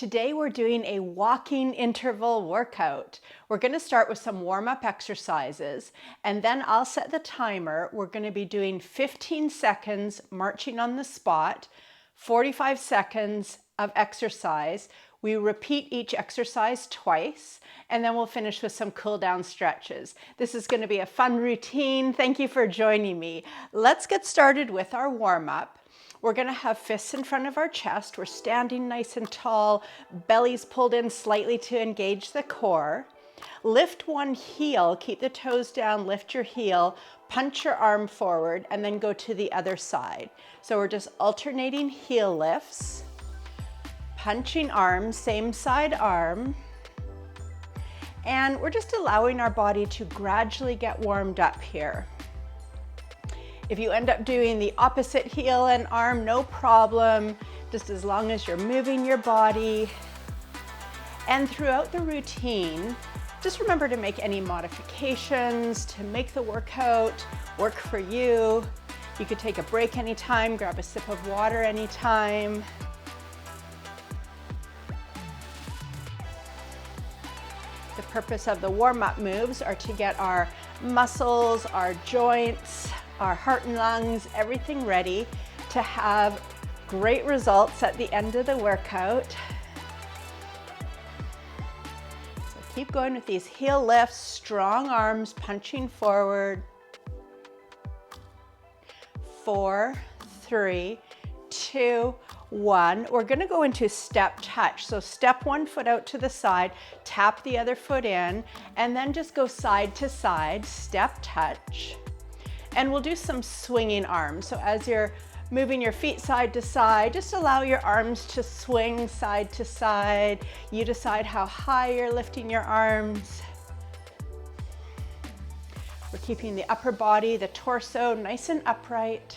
Today we're doing a walking interval workout. We're going to start with some warm-up exercises, and then I'll set the timer. We're going to be doing 15 seconds marching on the spot, 45 seconds of exercise. We repeat each exercise twice, and then we'll finish with some cool down stretches. This is going to be a fun routine. Thank you for joining me. Let's get started with our warm-up. We're going to have fists in front of our chest. We're standing nice and tall, bellies pulled in slightly to engage the core. Lift one heel, keep the toes down, lift your heel, punch your arm forward, and then go to the other side. So we're just alternating heel lifts, punching arms, same side arm, and we're just allowing our body to gradually get warmed up here. If you end up doing the opposite heel and arm, no problem, just as long as you're moving your body. And throughout the routine, just remember to make any modifications to make the workout work for you. You could take a break anytime, grab a sip of water anytime. The purpose of the warm-up moves are to get our muscles, our joints, our heart and lungs, everything ready to have great results at the end of the workout. So keep going with these heel lifts, strong arms, punching forward. 4, 3, 2, 1. We're going to go into step touch. So step one foot out to the side, tap the other foot in, and then just go side to side, step touch. And we'll do some swinging arms. So as you're moving your feet side to side, just allow your arms to swing side to side. You decide how high you're lifting your arms. We're keeping the upper body, the torso, nice and upright.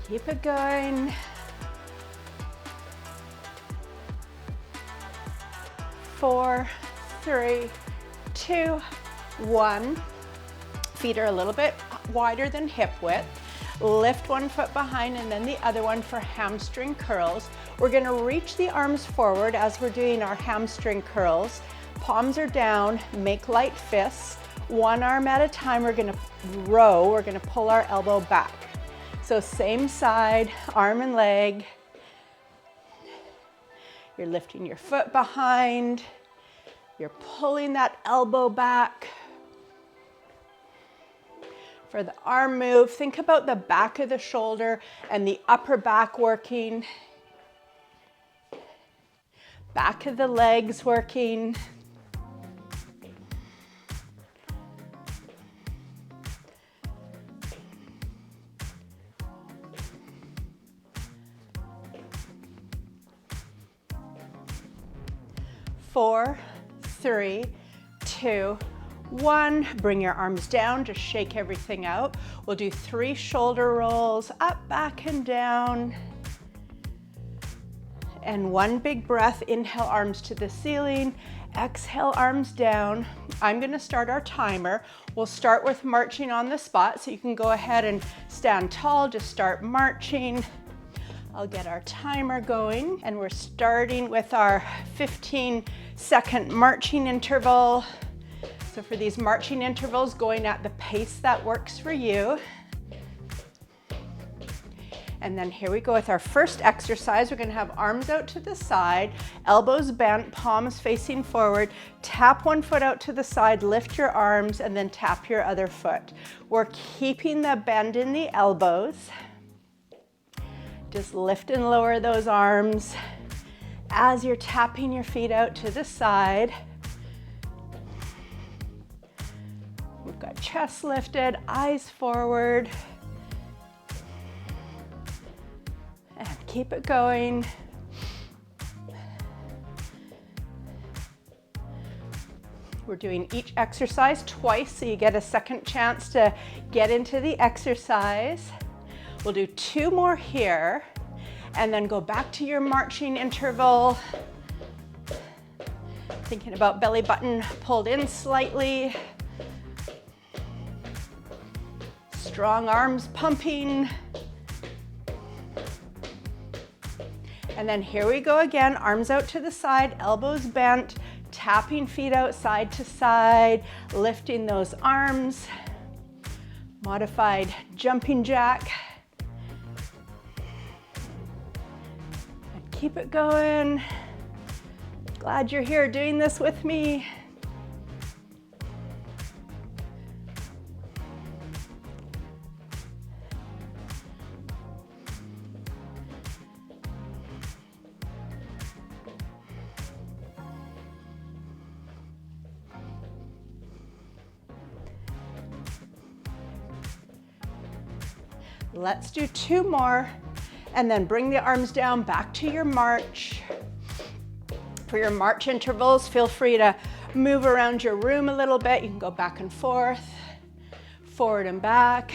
Keep it going. 4, 3, 2, 1. Feet are a little bit wider than hip width. Lift one foot behind and then the other one for hamstring curls. We're going to reach the arms forward as we're doing our hamstring curls. Palms are down, make light fists. One arm at a time, we're going to row. We're going to pull our elbow back. So same side, arm and leg. You're lifting your foot behind. You're pulling that elbow back. For the arm move, think about the back of the shoulder and the upper back working. Back of the legs working. Four, 3, 2, 1. Bring your arms down, just shake everything out. We'll do 3 shoulder rolls, up, back, and down. And 1 big breath, inhale, arms to the ceiling. Exhale, arms down. I'm gonna start our timer. We'll start with marching on the spot, so you can go ahead and stand tall, just start marching. I'll get our timer going, and we're starting with our 15-second marching interval. So for these marching intervals, going at the pace that works for you. And then here we go with our first exercise. We're going to have arms out to the side, elbows bent, palms facing forward. Tap one foot out to the side, lift your arms, and then tap your other foot. We're keeping the bend in the elbows. Just lift and lower those arms as you're tapping your feet out to the side. We've got chest lifted, eyes forward. And keep it going. We're doing each exercise twice, so you get a second chance to get into the exercise. We'll do 2 more here, and then go back to your marching interval. Thinking about belly button pulled in slightly. Strong arms pumping. And then here we go again, arms out to the side, elbows bent, tapping feet out side to side, lifting those arms. Modified jumping jack. And keep it going. Glad you're here doing this with me. Let's do 2 more, and then bring the arms down back to your march. For your march intervals, feel free to move around your room a little bit. You can go back and forth, forward and back.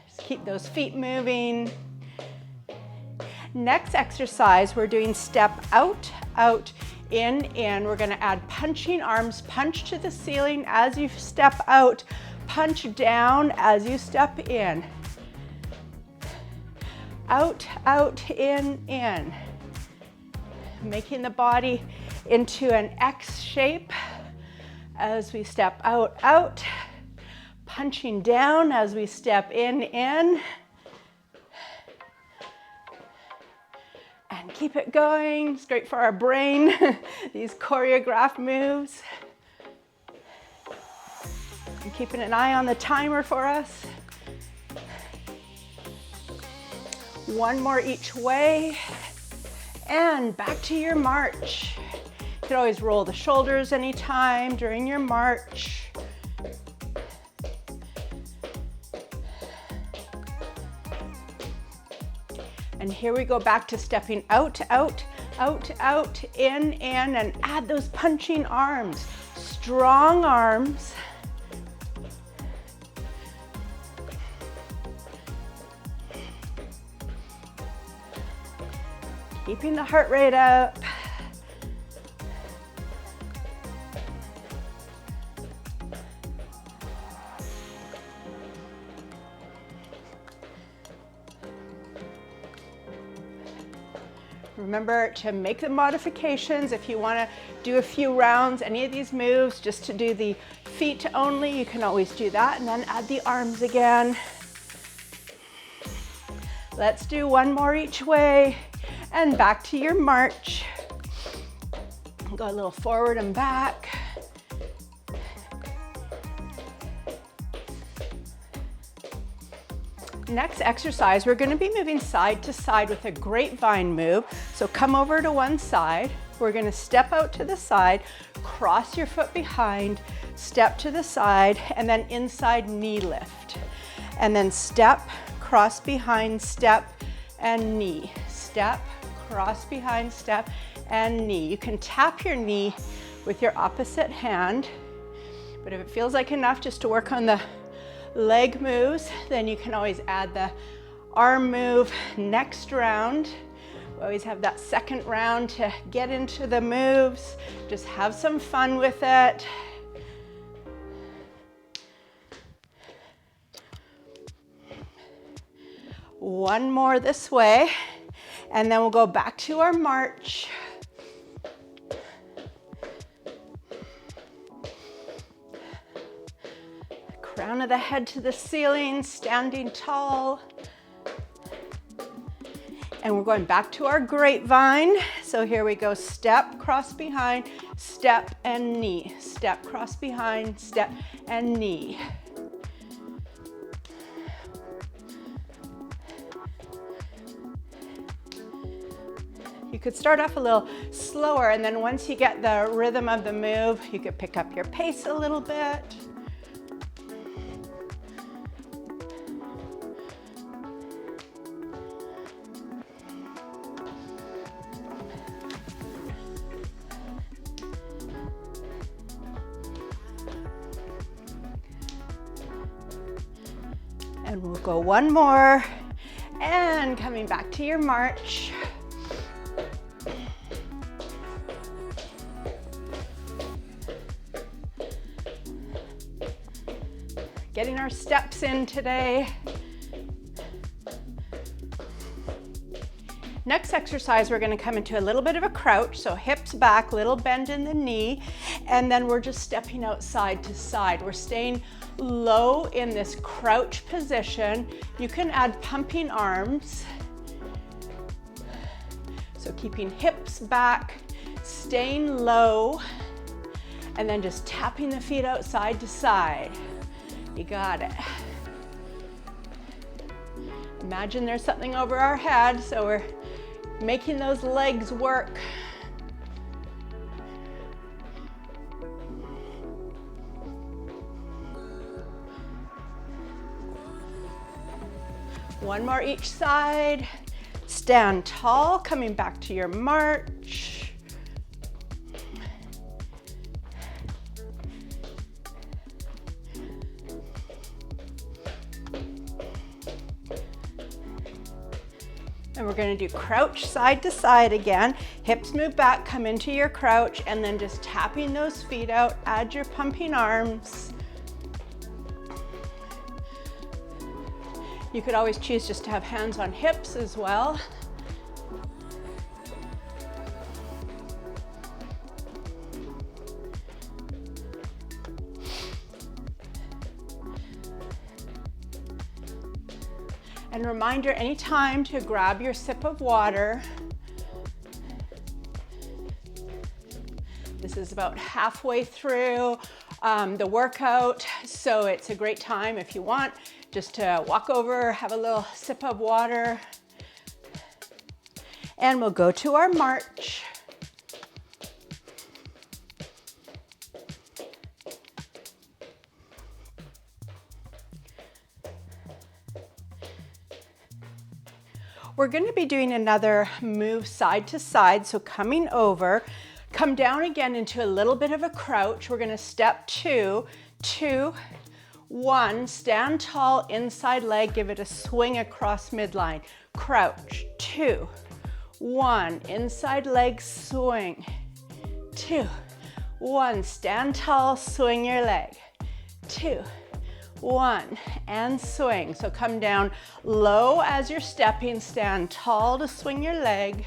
Just keep those feet moving. Next exercise, we're doing step out, out, in. We're gonna add punching arms, punch to the ceiling as you step out, punch down as you step in. Out, out, in. Making the body into an X shape as we step out, out. Punching down as we step in. And keep it going. It's great for our brain, these choreographed moves. I'm keeping an eye on the timer for us. 1 more each way, and back to your march. You can always roll the shoulders anytime during your march. And here we go back to stepping out, out, out, out, in, and add those punching arms, strong arms. Keeping the heart rate up. Remember to make the modifications if you want to do a few rounds, any of these moves, just to do the feet only, you can always do that, and then add the arms again. Let's do 1 more each way. And back to your march. Go a little forward and back. Next exercise, we're going to be moving side to side with a grapevine move. So come over to one side. We're going to step out to the side, cross your foot behind, step to the side, and then inside knee lift. And then step, cross behind, step, and knee. Step, cross behind, step, and knee. You can tap your knee with your opposite hand, but if it feels like enough just to work on the leg moves, then you can always add the arm move next round. We always have that second round to get into the moves. Just have some fun with it. One more this way. And then we'll go back to our march. Crown of the head to the ceiling, standing tall. And we're going back to our grapevine. So here we go, step, cross behind, step, and knee. Step, cross behind, step, and knee. You could start off a little slower, and then once you get the rhythm of the move, you could pick up your pace a little bit. And we'll go 1 more, and coming back to your march. getting our steps in today. Next exercise, we're going to come into a little bit of a crouch, so hips back, little bend in the knee, and then we're just stepping out side to side. We're staying low in this crouch position. You can add pumping arms. So keeping hips back, staying low, and then just tapping the feet out side to side. You got it. Imagine there's something over our head, so we're making those legs work. One more each side. Stand tall, coming back to your march. And we're going to do crouch side to side again. Hips move back, come into your crouch, and then just tapping those feet out. Add your pumping arms. You could always choose just to have hands on hips as well. And reminder, anytime to grab your sip of water. This is about halfway through the workout, so it's a great time if you want just to walk over, have a little sip of water, and we'll go to our march. We're going to be doing another move side to side, so coming over, come down again into a little bit of a crouch. We're going to step 2, 2, 1, stand tall, inside leg, give it a swing across midline. Crouch, 2, 1, inside leg, swing. 2, 1, stand tall, swing your leg. 2, 1, and swing. So come down low as you're stepping, stand tall to swing your leg.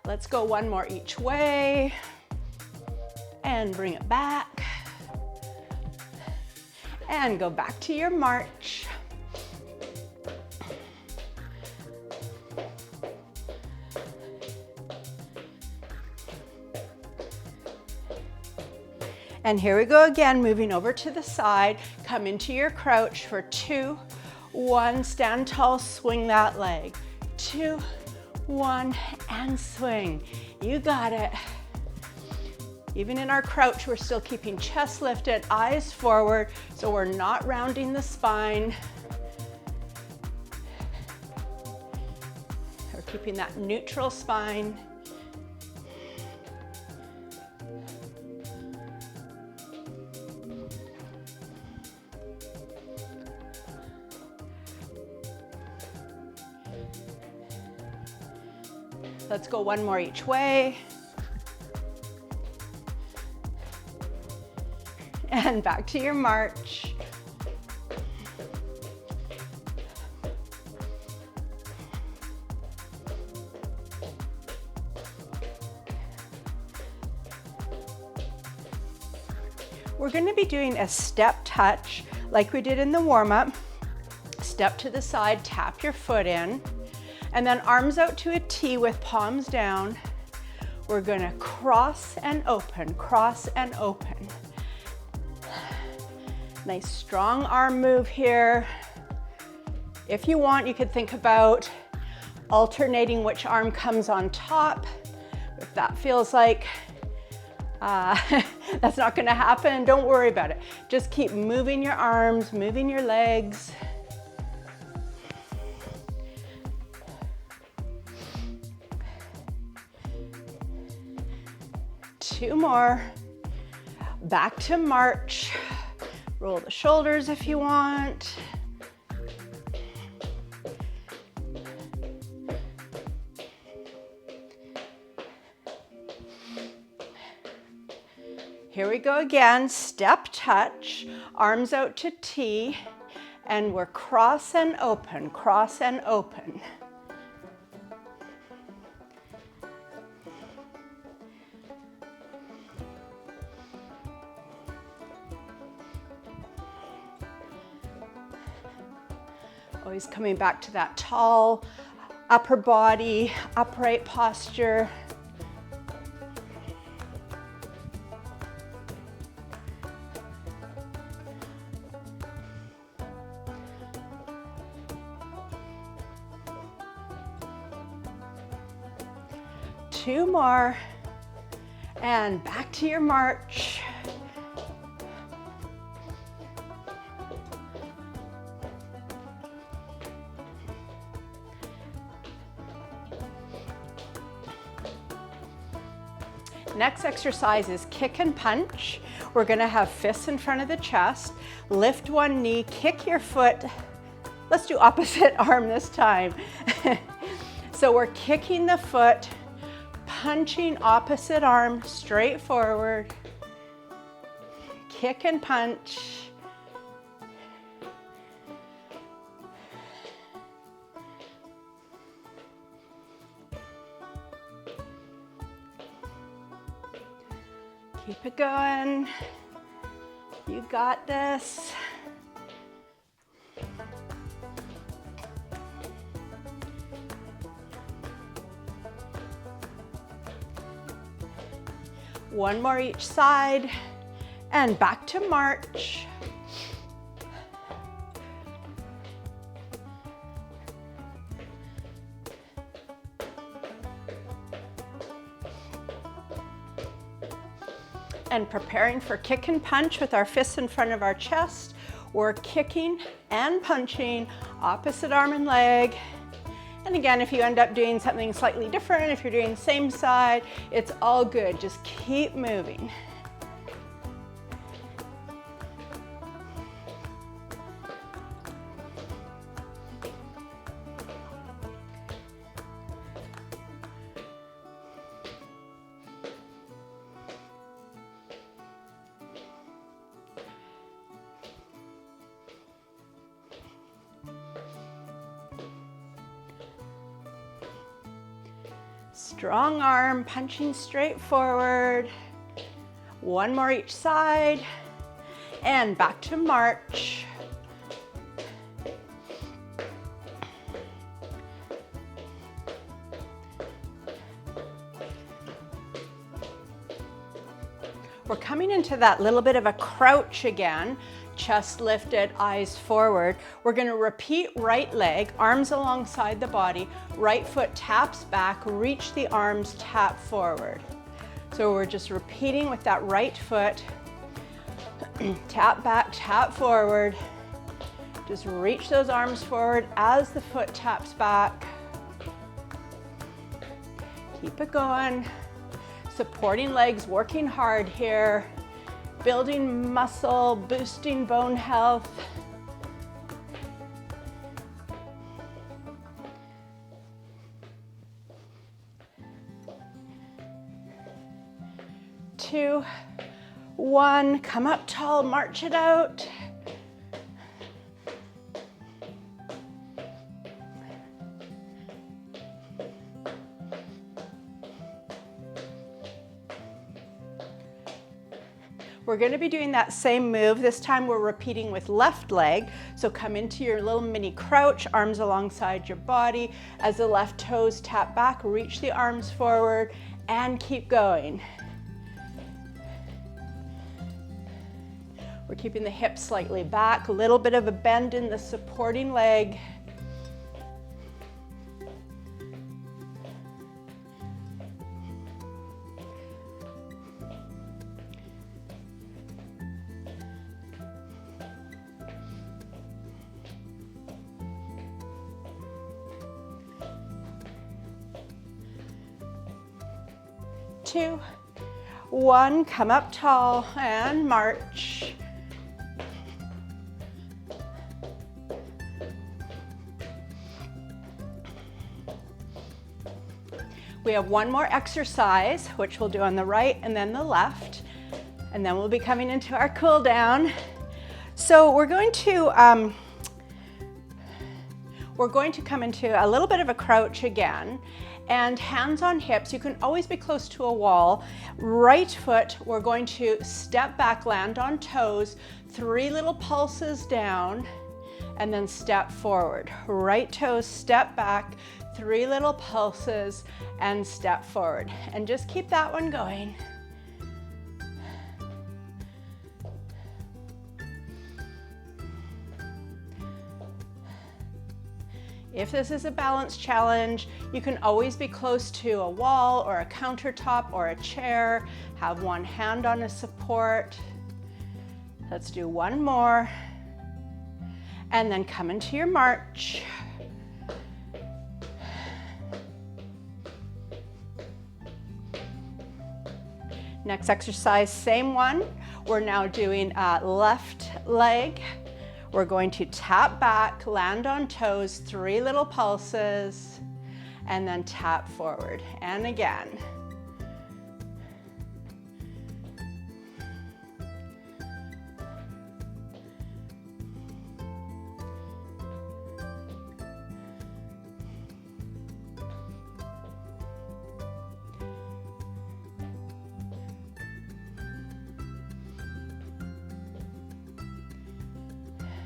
Let's go one more each way and bring it back and go back to your march. And here we go again, moving over to the side. Come into your crouch for 2, 1, stand tall, swing that leg. 2, 1, and swing. You got it. Even in our crouch, we're still keeping chest lifted, eyes forward, so we're not rounding the spine. We're keeping that neutral spine. Let's go one more each way. And back to your march. We're going to be doing a step touch like we did in the warm-up. Step to the side, tap your foot in. And then arms out to a T with palms down. We're gonna cross and open, cross and open. Nice strong arm move here. If you want, you could think about alternating which arm comes on top. If that feels like that's not gonna happen, don't worry about it. Just keep moving your arms, moving your legs. Two more. Back to march. Roll the shoulders if you want. Here we go again, step touch, arms out to T, and we're cross and open, cross and open. Always coming back to that tall upper body, upright posture. Two more, and back to your march. Next exercise is kick and punch. We're going to have fists in front of the chest, lift one knee, kick your foot. Let's do opposite arm this time. So we're kicking the foot, punching opposite arm straight forward, kick and punch. Keep it going. You got this. One more each side, and back to march. And preparing for kick and punch with our fists in front of our chest. We're kicking and punching opposite arm and leg. And again, if you end up doing something slightly different, if you're doing same side, it's all good. Just keep moving. Strong arm, punching straight forward. One more each side, and back to march. We're coming into that little bit of a crouch again. Chest lifted, eyes forward. We're going to repeat right leg, arms alongside the body, right foot taps back, reach the arms, tap forward. So we're just repeating with that right foot, tap back, tap forward. Just reach those arms forward as the foot taps back. Keep it going. Supporting legs, working hard here. Building muscle, boosting bone health. Two, one, come up tall, march it out. We're going to be doing that same move. This time we're repeating with left leg. So come into your little mini crouch, arms alongside your body. As the left toes tap back, reach the arms forward and keep going. We're keeping the hips slightly back, a little bit of a bend in the supporting leg. Two, one, come up tall and march. We have one more exercise, which we'll do on the right and then the left. And then we'll be coming into our cool down. So we're going to come into a little bit of a crouch again, and hands on hips. You can always be close to a wall. Right foot, we're going to step back, land on toes, 3 little pulses down, and then step forward. Right toes, step back, 3 little pulses, and step forward. And just keep that one going. If this is a balance challenge, you can always be close to a wall or a countertop or a chair. Have one hand on a support. Let's do one more. And then come into your march. Next exercise, same one. We're now doing left leg. We're going to tap back, land on toes, 3 little pulses, and then tap forward. And again.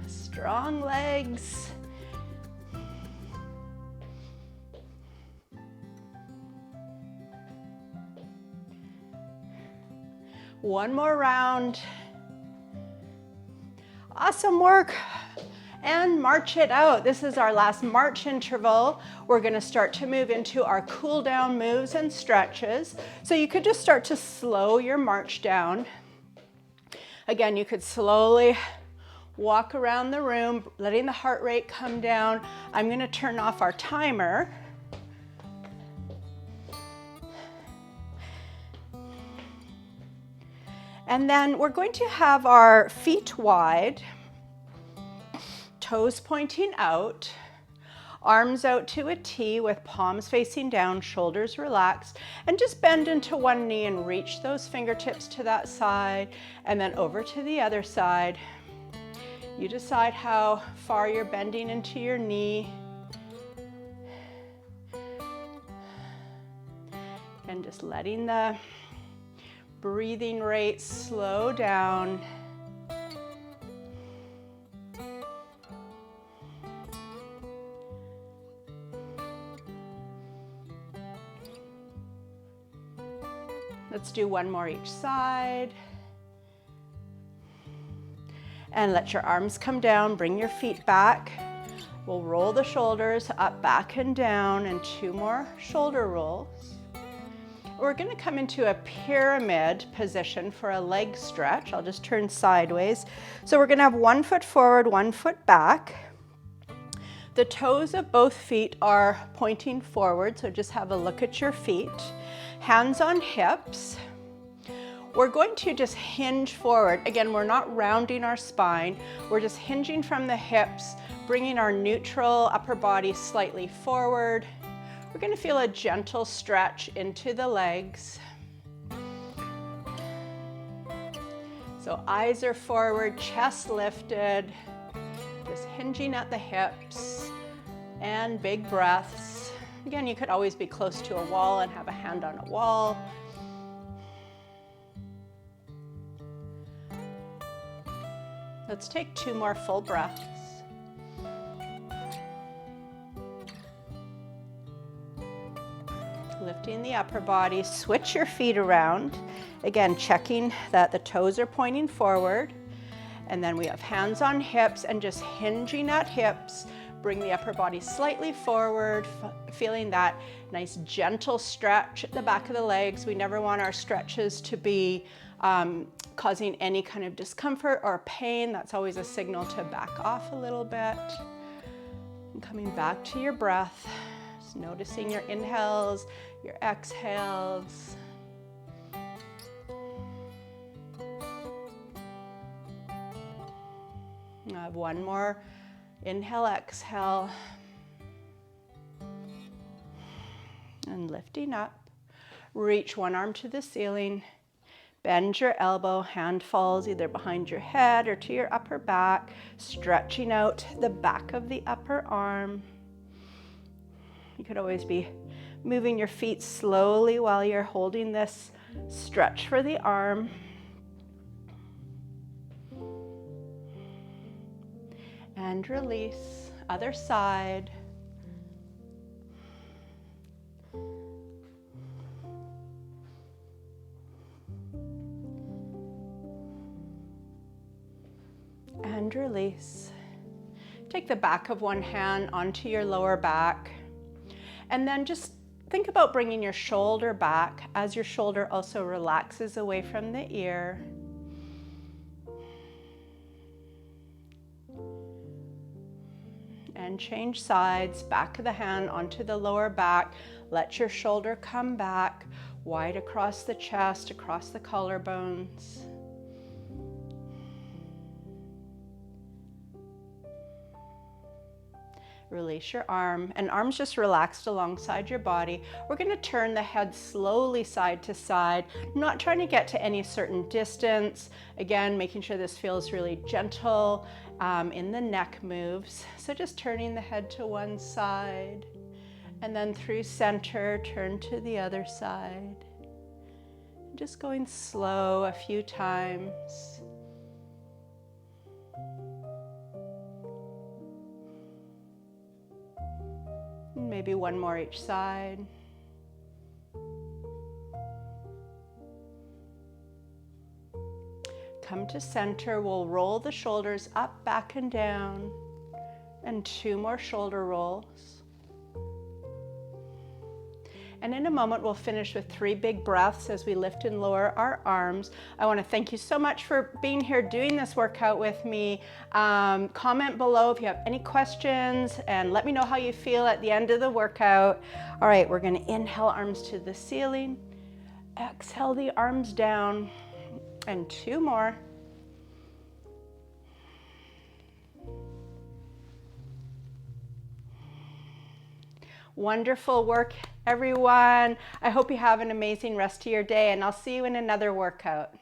Strong legs. One more round. Awesome work. And march it out. This is our last march interval. We're going to start to move into our cool down moves and stretches. So you could just start to slow your march down. Again, you could slowly walk around the room, letting the heart rate come down. I'm going to turn off our timer. And then we're going to have our feet wide, toes pointing out, arms out to a T with palms facing down, shoulders relaxed, and just bend into one knee and reach those fingertips to that side, and then over to the other side. You decide how far you're bending into your knee. And just letting the breathing rate slow down. Let's do one more each side. And let your arms come down, bring your feet back. We'll roll the shoulders up, back, and down, and 2 more shoulder rolls. We're going to come into a pyramid position for a leg stretch. I'll just turn sideways. So we're going to have 1 foot forward, 1 foot back. The toes of both feet are pointing forward, so just have a look at your feet. Hands on hips. We're going to just hinge forward. Again, we're not rounding our spine. We're just hinging from the hips, bringing our neutral upper body slightly forward. We're going to feel a gentle stretch into the legs. So eyes are forward, chest lifted, just hinging at the hips, and big breaths. Again, you could always be close to a wall and have a hand on a wall. Let's take 2 more full breaths. Lifting the upper body, switch your feet around. Again, checking that the toes are pointing forward. And then we have hands on hips and just hinging at hips. Bring the upper body slightly forward, feeling that nice gentle stretch at the back of the legs. We never want our stretches to be causing any kind of discomfort or pain. That's always a signal to back off a little bit. And coming back to your breath, just noticing your inhales, your exhales. I have 1 more inhale, exhale. And lifting up, reach one arm to the ceiling. Bend your elbow, hand falls either behind your head or to your upper back, stretching out the back of the upper arm. You could always be moving your feet slowly while you're holding this stretch for the arm. And release. Other side. And release. Take the back of one hand onto your lower back. And then just think about bringing your shoulder back as your shoulder also relaxes away from the ear. And change sides, back of the hand onto the lower back. Let your shoulder come back, wide across the chest, across the collarbones. Release your arm, and arms just relaxed alongside your body. We're going to turn the head slowly side to side, not trying to get to any certain distance. Again, making sure this feels really gentle in the neck moves. So just turning the head to one side, and then through center, turn to the other side. Just going slow a few times. Maybe one more each side. Come to center. We'll roll the shoulders up, back, and down. And 2 more shoulder rolls. And in a moment, we'll finish with 3 big breaths as we lift and lower our arms. I want to thank you so much for being here doing this workout with me. Comment below if you have any questions and let me know how you feel at the end of the workout. All right, we're going to inhale, arms to the ceiling. Exhale the arms down. And 2 more. Wonderful work, everyone. I hope you have an amazing rest of your day, and I'll see you in another workout.